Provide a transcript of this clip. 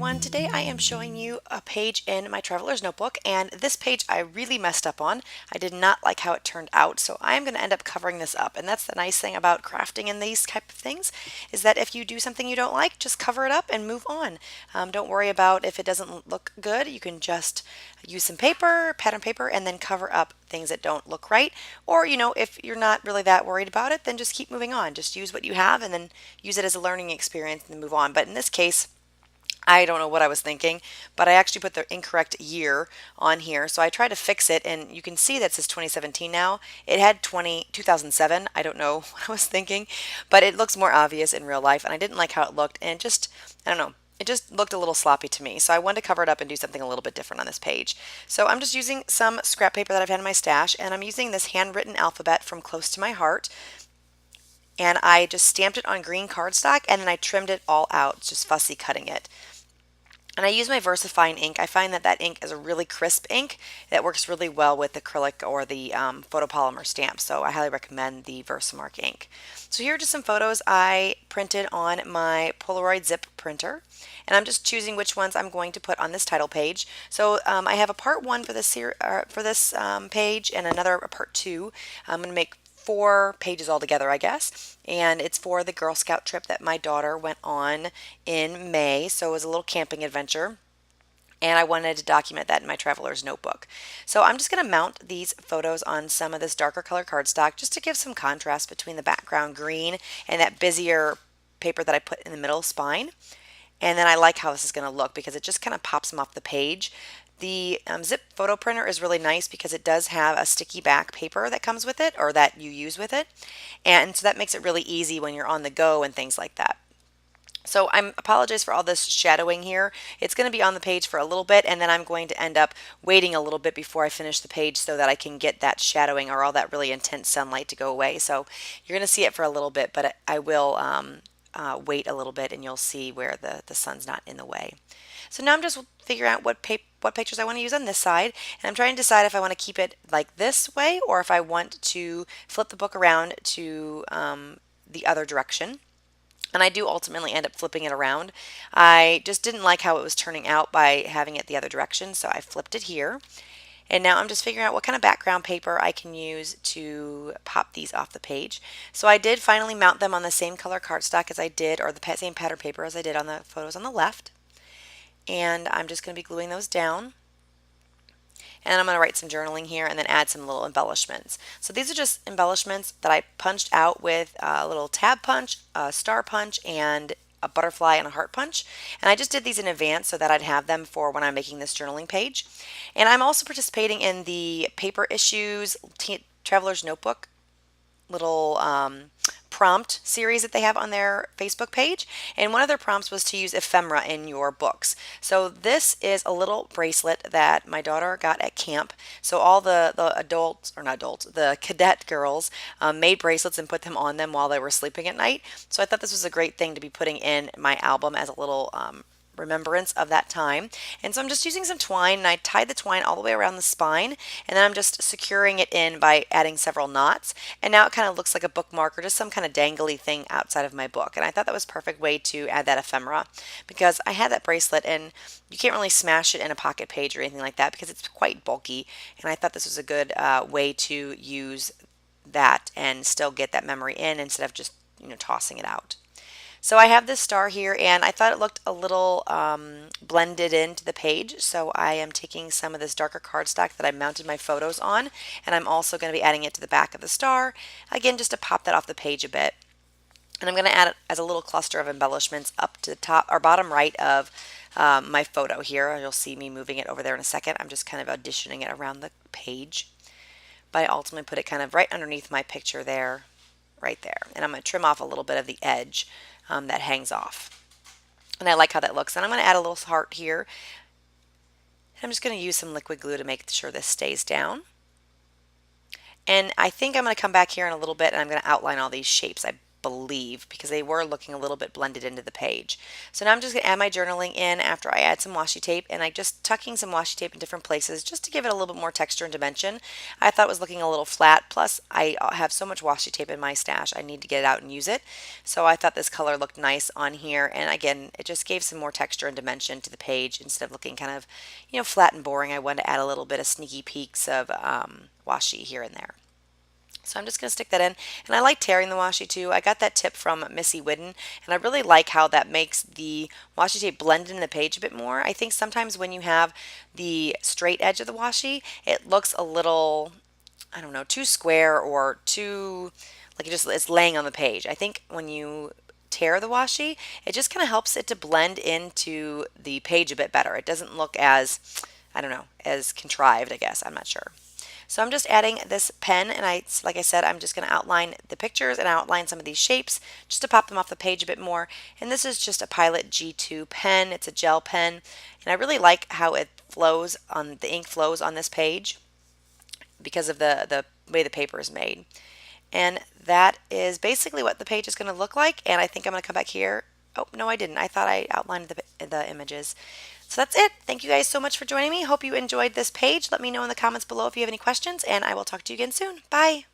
everyone. Today I am showing you a page in my traveler's notebook, and this page I really messed up on. I did not like how it turned out, so I am going to end up covering this up. And that's the nice thing about crafting in these type of things, is that if you do something you don't like, just cover it up and move on. Don't worry about if it doesn't look good. You can just use some paper, pattern paper, and then cover up things that don't look right. Or, if you're not really that worried about it, then just keep moving on. Just use what you have and then use it as a learning experience and move on. But in this case, I don't know what I was thinking, but I actually put the incorrect year on here. So I tried to fix it, and you can see that says 2017 now. It had 2007. I don't know what I was thinking, but it looks more obvious in real life, and I didn't like how it looked, and it just, I don't know. It just looked a little sloppy to me, so I wanted to cover it up and do something a little bit different on this page. So I'm just using some scrap paper that I've had in my stash, and I'm using this handwritten alphabet from Close to My Heart, and I just stamped it on green cardstock, and then I trimmed it all out, just fussy cutting it. And I use my VersaFine ink. I find that that ink is a really crisp ink that works really well with acrylic or the photopolymer stamp. So I highly recommend the Versamark ink. So here are just some photos I printed on my Polaroid zip printer. And I'm just choosing which ones I'm going to put on this title page. So I have a part one for this page and another part two. I'm going to make 4 pages altogether, I guess, and it's for the Girl Scout trip that my daughter went on in May. So it was a little camping adventure, and I wanted to document that in my traveler's notebook. So I'm just going to mount these photos on some of this darker color cardstock just to give some contrast between the background green and that busier paper that I put in the middle spine. And then I like how this is going to look because it just kind of pops them off the page. The zip photo printer is really nice because it does have a sticky back paper that comes with it, or that you use with it, and so that makes it really easy when you're on the go and things like that. So I apologize for all this shadowing here. It's going to be on the page for a little bit, and then I'm going to end up waiting a little bit before I finish the page so that I can get that shadowing or all that really intense sunlight to go away. So you're going to see it for a little bit, but I will wait a little bit and you'll see where the sun's not in the way. So now I'm just figuring out what pictures I want to use on this side, and I'm trying to decide if I want to keep it like this way or if I want to flip the book around to the other direction. And I do ultimately end up flipping it around. I just didn't like how it was turning out by having it the other direction, so I flipped it here. And now I'm just figuring out what kind of background paper I can use to pop these off the page. So I did finally mount them on the same color cardstock as I did, or the same pattern paper as I did on the photos on the left. And I'm just going to be gluing those down. And I'm going to write some journaling here and then add some little embellishments. So these are just embellishments that I punched out with a little tab punch, a star punch, and a butterfly and a heart punch. And I just did these in advance so that I'd have them for when I'm making this journaling page. And I'm also participating in the Paper Issues Traveler's Notebook little prompt series that they have on their Facebook page, and one of their prompts was to use ephemera in your books. So this is a little bracelet that my daughter got at camp. So all the adults, or not adults, the cadet girls made bracelets and put them on them while they were sleeping at night. So I thought this was a great thing to be putting in my album as a little remembrance of that time. And so I'm just using some twine, and I tied the twine all the way around the spine, and then I'm just securing it in by adding several knots, and now it kind of looks like a bookmark or just some kind of dangly thing outside of my book. And I thought that was a perfect way to add that ephemera because I had that bracelet and you can't really smash it in a pocket page or anything like that because it's quite bulky, and I thought this was a good way to use that and still get that memory in instead of just tossing it out. So I have this star here, and I thought it looked a little blended into the page, so I am taking some of this darker cardstock that I mounted my photos on, and I'm also going to be adding it to the back of the star, again just to pop that off the page a bit. And I'm going to add it as a little cluster of embellishments up to the top or bottom right of my photo here. You'll see me moving it over there in a second. I'm just kind of auditioning it around the page, but I ultimately put it kind of right underneath my picture there, right there. And I'm going to trim off a little bit of the edge that hangs off. And I like how that looks. And I'm going to add a little heart here. And I'm just going to use some liquid glue to make sure this stays down. And I think I'm going to come back here in a little bit and I'm going to outline all these shapes. I believe, because they were looking a little bit blended into the page. So now I'm just going to add my journaling in after I add some washi tape, and I just tucking some washi tape in different places just to give it a little bit more texture and dimension. I thought it was looking a little flat, plus I have so much washi tape in my stash I need to get it out and use it. So I thought this color looked nice on here, and again, it just gave some more texture and dimension to the page instead of looking kind of, flat and boring. I wanted to add a little bit of sneaky peeks of washi here and there. So I'm just going to stick that in, and I like tearing the washi too. I got that tip from Missy Whidden, and I really like how that makes the washi tape blend in the page a bit more. I think sometimes when you have the straight edge of the washi, it looks a little, I don't know, too square or too, like it's laying on the page. I think when you tear the washi, it just kind of helps it to blend into the page a bit better. It doesn't look as, I don't know, as contrived, I guess. I'm not sure. So I'm just adding this pen, and like I said, I'm just going to outline the pictures and outline some of these shapes just to pop them off the page a bit more. And this is just a Pilot G2 pen. It's a gel pen, and I really like how it flows on, the ink flows on this page because of the way the paper is made. And that is basically what the page is going to look like. And I think I'm going to come back here. Oh, no, I didn't. I thought I outlined the images. So that's it. Thank you guys so much for joining me. Hope you enjoyed this page. Let me know in the comments below if you have any questions, and I will talk to you again soon. Bye.